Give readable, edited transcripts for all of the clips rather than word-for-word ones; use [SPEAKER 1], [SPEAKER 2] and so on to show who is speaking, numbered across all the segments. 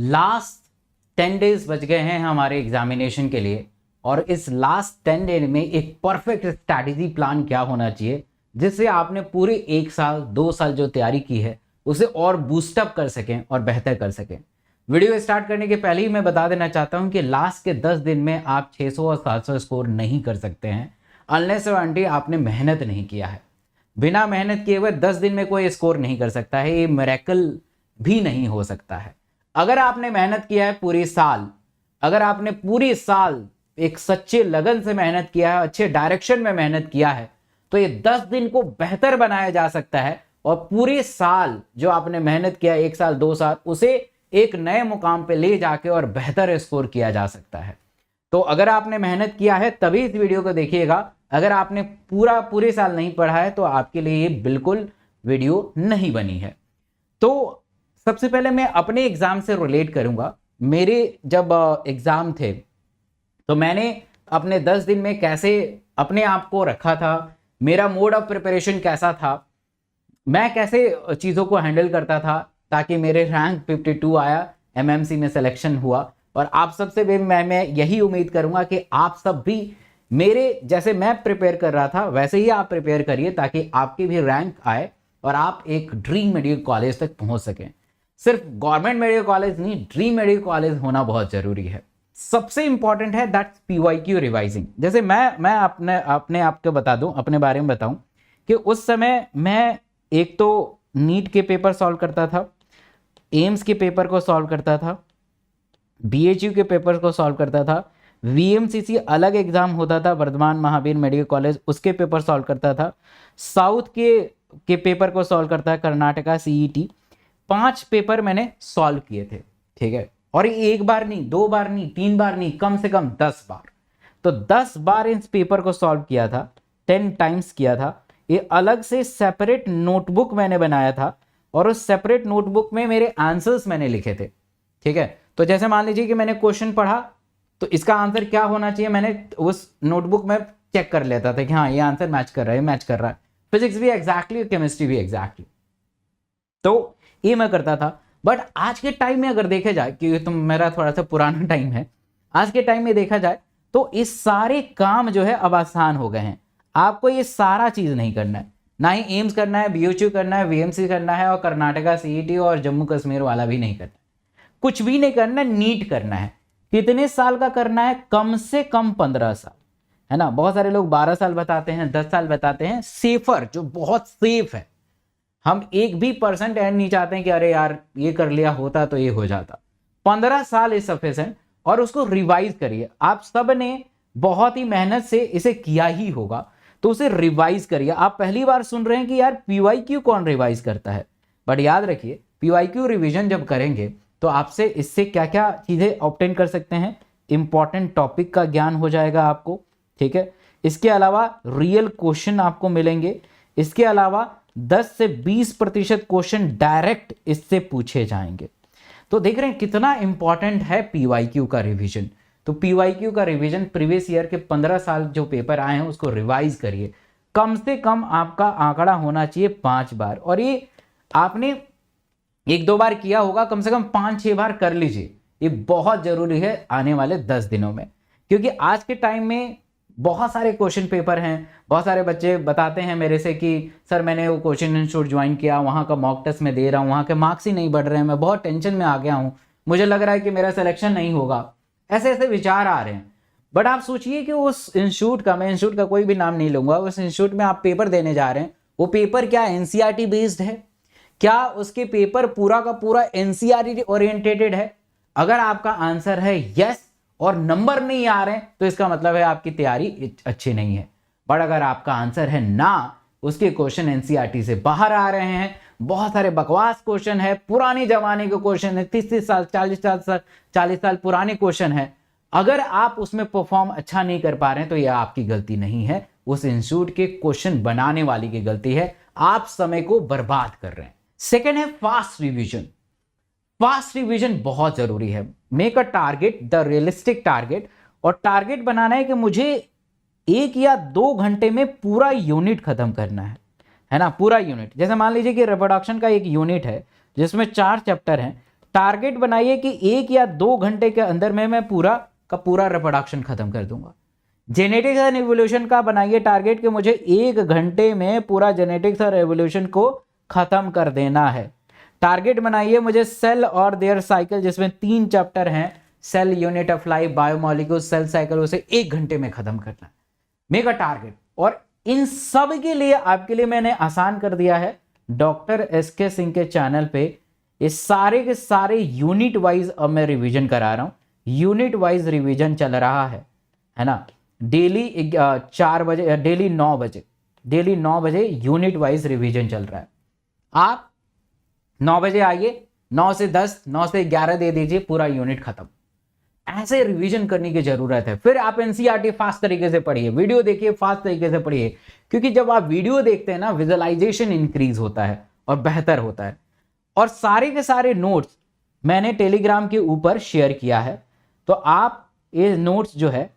[SPEAKER 1] Last 10 days बच गए हैं हमारे एग्जामिनेशन के लिए, और इस लास्ट 10 डे में एक परफेक्ट स्ट्रैटेजी प्लान क्या होना चाहिए जिससे आपने पूरे 1 साल 2 साल जो तैयारी की है उसे और बूस्टअप कर सकें और बेहतर कर सकें। वीडियो स्टार्ट करने के पहले ही मैं बता देना चाहता हूं कि लास्ट के 10 दिन में आप 600 और 700 स्कोर नहीं कर सकते हैं अनलेस और अनटिल आपने मेहनत नहीं किया है। बिना मेहनत किए हुए 10 दिन में कोई स्कोर नहीं कर सकता है, ये मिरेकल भी नहीं हो सकता है। अगर आपने मेहनत किया है पूरी साल, अगर आपने पूरी साल एक सच्चे लगन से मेहनत किया है, अच्छे डायरेक्शन में मेहनत किया है, तो ये 10 दिन को बेहतर बनाया जा सकता है और पूरे साल जो आपने मेहनत किया 1 साल 2 साल उसे एक नए मुकाम पे ले जाके और बेहतर स्कोर किया जा सकता है। तो अगर आपने मेहनत किया है तभी इस वीडियो को देखिएगा। अगर आपने पूरे साल नहीं पढ़ा है तो आपके लिए ये बिल्कुल वीडियो नहीं बनी है। तो सबसे पहले मैं अपने एग्जाम से रिलेट करूंगा। मेरे जब एग्जाम थे तो मैंने अपने 10 दिन में कैसे अपने आप को रखा था, मेरा मोड ऑफ प्रिपरेशन कैसा था, मैं कैसे चीज़ों को हैंडल करता था ताकि मेरे रैंक 52 आया, एमएमसी में सिलेक्शन हुआ। और आप सबसे भी मैं यही उम्मीद करूंगा कि आप सब भी मेरे जैसे मैं प्रिपेयर कर रहा था वैसे ही आप प्रिपेयर करिए ताकि आपकी भी रैंक आए और आप एक ड्रीम मेडिकल कॉलेज तक पहुंच सकें। सिर्फ गवर्नमेंट मेडिकल कॉलेज नहीं, ड्रीम मेडिकल कॉलेज होना बहुत जरूरी है। सबसे इंपॉर्टेंट है दैट्स पीवाईक्यू रिवाइजिंग। जैसे मैं अपने आपको बता दूं, अपने बारे में बताऊं कि उस समय मैं एक तो नीट के पेपर सॉल्व करता था, एम्स के पेपर को सॉल्व करता था, बीएचयू के पेपर को सॉल्व करता था, वीएमसीसी अलग एग्जाम होता था वर्धमान महावीर मेडिकल कॉलेज, उसके पेपर सॉल्व करता था, साउथ के पेपर को सॉल्व करता है, कर्नाटका सीईटी। 5 पेपर मैंने सॉल्व किए थे, ठीक है। और ये 1 बार नहीं, 2 बार नहीं, 3 बार नहीं, कम से कम 10 बार। तो 10 बार इस पेपर को सॉल्व किया था, 10 टाइम्स किया था। ये अलग से सेपरेट नोटबुक मैंने बनाया था और उस सेपरेट नोटबुक में मेरे आंसर्स मैंने लिखे थे, ठीक है। तो जैसे मान लीजिए कि मैंने क्वेश्चन पढ़ा तो इसका आंसर क्या होना चाहिए, मैंने उस नोटबुक में चेक कर लेता था कि हाँ ये आंसर मैच कर रहा है, मैच कर रहा है। फिजिक्स भी एग्जैक्टली, केमिस्ट्री भी एग्जैक्टली। तो ये मैं करता था। बट आज के टाइम में अगर देखा जाए, क्योंकि तुम मेरा थोड़ा सा पुराना टाइम है, आज के टाइम में देखा जाए तो इस सारे काम जो है अब आसान हो गए हैं। आपको ये सारा चीज नहीं करना है, ना ही एम्स करना है, बीएचयू करना है, वीएमसी करना है और कर्नाटका सीईटी और जम्मू कश्मीर वाला भी नहीं करना, कुछ भी नहीं करना, नीट करना है। कितने साल का करना है? कम से कम 15 साल, है ना। बहुत सारे लोग 12 साल बताते हैं, 10 साल बताते हैं, सेफर जो बहुत सेफ है। हम 1% ऐड नहीं चाहते हैं कि अरे यार ये कर लिया होता तो ये हो जाता। 15 साल इज सफिशिएंट। और उसको रिवाइज करिए। आप सब ने बहुत ही मेहनत से इसे किया ही होगा तो उसे रिवाइज करिए। आप पहली बार सुन रहे हैं कि यार पीवाईक्यू कौन रिवाइज करता है, बट याद रखिए पीवाईक्यू रिवीजन जब करेंगे तो आपसे इससे क्या क्या चीजें ऑब्टेन कर सकते हैं। इंपॉर्टेंट टॉपिक का ज्ञान हो जाएगा आपको, ठीक है। इसके अलावा रियल क्वेश्चन आपको मिलेंगे। इसके अलावा 10 से 20% क्वेश्चन डायरेक्ट इससे पूछे जाएंगे। तो देख रहे हैं कितना इंपॉर्टेंट है पीवाईक्यू का रिवीजन। तो पीवाईक्यू का रिवीजन प्रीवियस ईयर के 15 साल जो पेपर आए हैं उसको रिवाइज करिए। कम से कम आपका आंकड़ा होना चाहिए 5 बार, और ये आपने 1-2 बार किया होगा, कम से कम 5-6 बार कर लीजिए। ये बहुत जरूरी है आने वाले 10 दिनों में, क्योंकि आज के टाइम में बहुत सारे क्वेश्चन पेपर हैं। बहुत सारे बच्चे बताते हैं मेरे से कि सर मैंने वो कोचिंग इंस्टीट्यूट ज्वाइन किया, वहाँ का मॉक टेस्ट में दे रहा हूँ, वहाँ के मार्क्स ही नहीं बढ़ रहे हैं, मैं बहुत टेंशन में आ गया हूँ, मुझे लग रहा है कि मेरा सिलेक्शन नहीं होगा। ऐसे ऐसे विचार आ रहे हैं। बट आप सोचिए कि उस इंस्टीट्यूट का, मैं इंस्टीट्यूट का कोई भी नाम नहीं लूंगा, उस इंस्टीट्यूट में आप पेपर देने जा रहे हैं, वो पेपर क्या एनसीईआरटी बेस्ड है? क्या उसके पेपर पूरा का पूरा एनसीईआरटी ओरिएंटेटेड है? अगर आपका आंसर है यस और नंबर नहीं आ रहे हैं तो इसका मतलब है आपकी तैयारी अच्छी नहीं है। बट अगर आपका आंसर है ना, उसके क्वेश्चन एनसीईआरटी से बाहर आ रहे हैं, बहुत सारे बकवास क्वेश्चन है, पुराने जमाने के क्वेश्चन है, 30 साल 40 साल पुराने क्वेश्चन है, अगर आप उसमें परफॉर्म अच्छा नहीं कर पा रहे हैं तो यह आपकी गलती नहीं है, उस इंस्टीट्यूट के क्वेश्चन बनाने वाली की गलती है। आप समय को बर्बाद कर रहे हैं। सेकेंड है फास्ट रिवीजन। फास्ट रिवीजन बहुत जरूरी है। Make a target, the realistic target, और टारगेट बनाना है कि मुझे 1 या 2 घंटे में पूरा यूनिट खत्म करना है ना, पूरा यूनिट। जैसे मान लीजिए कि रिप्रोडक्शन का एक यूनिट है जिसमें 4 चैप्टर हैं, टारगेट बनाइए कि 1 या 2 घंटे के अंदर में मैं पूरा का पूरा रिप्रोडक्शन खत्म कर दूंगा। जेनेटिक्स एंड एवोल्यूशन का बनाइए टारगेट कि मुझे 1 घंटे में पूरा जेनेटिक्स और एवोल्यूशन को खत्म कर देना है। टारगेट बनाइए मुझे सेल और देयर साइकिल, जिसमें 3 चैप्टर हैं, cell, unit of life, biomolecule, cell cycle, उसे 1 घंटे में खत्म करना है। Mega target. और इन सब के लिए आपके लिए मैंने आसान कर दिया है, डॉक्टर SK सिंह के चैनल पे ये सारे के सारे यूनिट वाइज अब मैं रिवीजन करा रहा हूं। यूनिट वाइज रिवीजन चल रहा है ना। डेली 4 बजे, डेली 9 बजे यूनिट वाइज रिवीजन चल रहा है। आप 9 बजे आइए, 9 से 10, 9 से 11 दे दीजिए, पूरा यूनिट खत्म। ऐसे रिवीजन करने की जरूरत है। फिर आप NCERT फास्ट तरीके से पढ़िए, वीडियो देखिए, फास्ट तरीके से पढ़िए, क्योंकि जब आप वीडियो देखते हैं ना, विजुअलाइजेशन इंक्रीज होता है और बेहतर होता है। और सारे के सारे नोट्स मैंने टेलीग्राम के ऊपर शेयर किया है, तो आप ये नोट्स जो है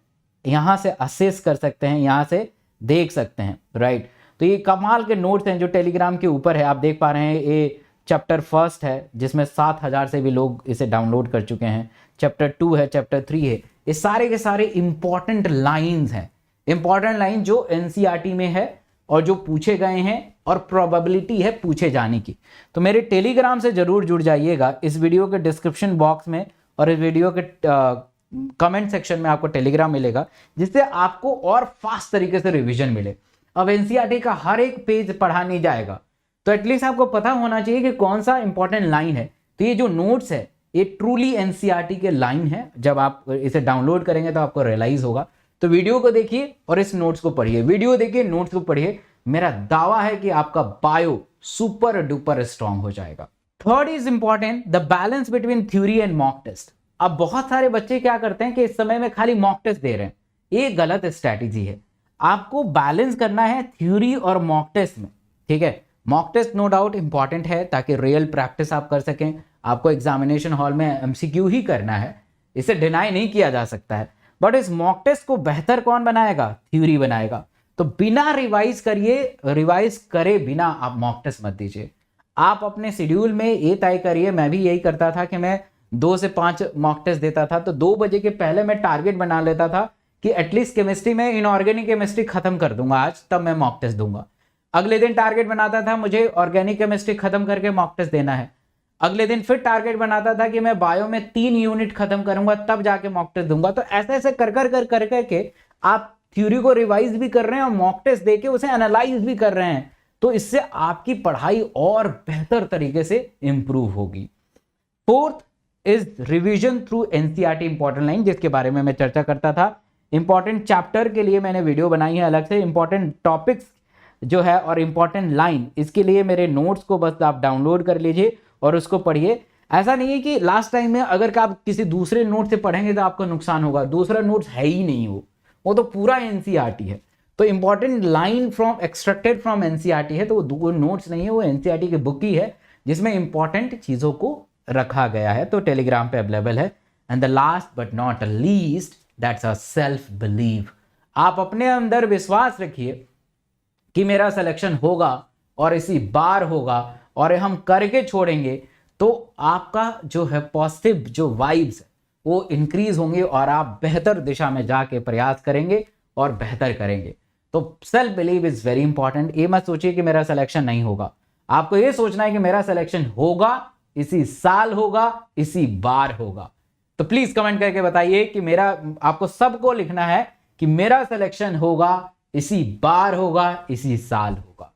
[SPEAKER 1] यहां से असेस कर सकते हैं, यहां से देख सकते हैं, राइट। तो ये कमाल के नोट्स हैं जो टेलीग्राम के ऊपर है, आप देख पा रहे हैं। ये चैप्टर 1 है जिसमें 7000 से भी लोग इसे डाउनलोड कर चुके हैं। चैप्टर 2 है, चैप्टर 3 है। ये सारे के सारे इंपॉर्टेंट लाइंस हैं, इंपॉर्टेंट लाइन जो NCERT में है और जो पूछे गए हैं और प्रोबेबिलिटी है पूछे जाने की। तो मेरे टेलीग्राम से जरूर जुड़ जाइएगा। इस वीडियो के डिस्क्रिप्शन बॉक्स में और इस वीडियो के कमेंट सेक्शन में आपको टेलीग्राम मिलेगा, जिससे आपको और फास्ट तरीके से रिवीजन मिले। अब NCERT का हर एक पेज पढ़ा नहीं जाएगा, तो एटलीस्ट आपको पता होना चाहिए कि कौन सा इंपॉर्टेंट लाइन है। तो ये जो नोट्स है ये ट्रूली NCERT के लाइन है। जब आप इसे डाउनलोड करेंगे तो आपको रियलाइज होगा। तो वीडियो को देखिए और इस नोट्स को पढ़िए, वीडियो देखिए, नोट्स को पढ़िए। मेरा दावा है कि आपका बायो सुपर डुपर स्ट्रांग हो जाएगा। Third is important, the balance between theory and mock test. अब बहुत सारे बच्चे क्या करते हैं कि इस समय में खाली मॉक टेस्ट दे रहे हैं, ये गलत स्ट्रैटेजी है। आपको बैलेंस करना है थ्योरी और मॉक टेस्ट में, ठीक है। Mock test no doubt important है ताकि रियल प्रैक्टिस आप कर सकें। आपको एग्जामिनेशन हॉल में MCQ ही करना है, इसे डिनाई नहीं किया जा सकता है। बट इस मॉक टेस्ट को बेहतर कौन बनाएगा? थ्योरी बनाएगा। तो बिना रिवाइज करे बिना आप मॉक टेस्ट मत दीजिए। आप अपने शेड्यूल में ये तय करिए, मैं भी यही करता था कि मैं 2 से 5 मॉक टेस्ट देता था। तो 2 बजे के पहले मैं टारगेट बना लेता था कि एटलीस्ट केमिस्ट्री में इनऑर्गेनिक केमिस्ट्री खत्म कर दूंगा आज, तब मैं मॉक टेस्ट दूंगा। अगले दिन टारगेट बनाता था मुझे ऑर्गेनिक केमिस्ट्री खत्म करके मॉक टेस्ट देना है। अगले दिन फिर टारगेट बनाता था कि मैं बायो में 3 यूनिट खत्म करूंगा, तब जाके मॉक टेस्ट दूंगा। तो ऐसे ऐसे कर के आप थ्योरी को रिवाइज भी कर रहे हैं और मॉक टेस्ट देके उसे एनालाइज भी कर रहे हैं। तो इससे आपकी पढ़ाई और बेहतर तरीके से इंप्रूव होगी। Fourth is revision through NCERT important line, जिसके बारे में मैं चर्चा करता था। इंपॉर्टेंट चैप्टर के लिए मैंने वीडियो बनाई है अलग से, इंपॉर्टेंट टॉपिक्स जो है और इंपॉर्टेंट लाइन, इसके लिए मेरे नोट्स को बस आप डाउनलोड कर लीजिए और उसको पढ़िए। ऐसा नहीं है कि लास्ट टाइम में अगर आप किसी दूसरे नोट से पढ़ेंगे तो आपको नुकसान होगा, दूसरा नोट्स है ही नहीं, वो तो पूरा NCERT है। तो important line from extracted from NCERT है, तो वो नोट्स नहीं है, वो NCERT की बुक ही है जिसमें इंपॉर्टेंट चीजों को रखा गया है। तो टेलीग्राम पे अवेलेबल है। And the last but not least, that's a self believe. आप अपने अंदर विश्वास रखिए कि मेरा सिलेक्शन होगा और इसी बार होगा और हम करके छोड़ेंगे। तो आपका जो है पॉजिटिव जो वाइब्स वो इंक्रीज होंगे और आप बेहतर दिशा में जाके प्रयास करेंगे और बेहतर करेंगे। तो self believe is very important. ये मत सोचिए कि मेरा सिलेक्शन नहीं होगा, आपको ये सोचना है कि मेरा सिलेक्शन होगा, इसी साल होगा, इसी बार होगा। तो प्लीज कमेंट करके बताइए कि मेरा, आपको सबको लिखना है कि मेरा सिलेक्शन होगा, इसी बार होगा, इसी साल होगा।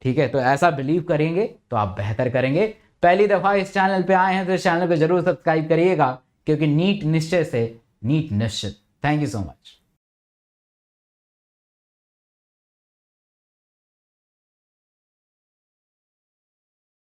[SPEAKER 1] ठीक है, तो ऐसा बिलीव करेंगे तो आप बेहतर करेंगे। पहली दफा इस चैनल पे आए हैं तो इस चैनल पे जरूर सब्सक्राइब करिएगा, क्योंकि नीट निश्चय से नीट निश्चित। Thank you so much.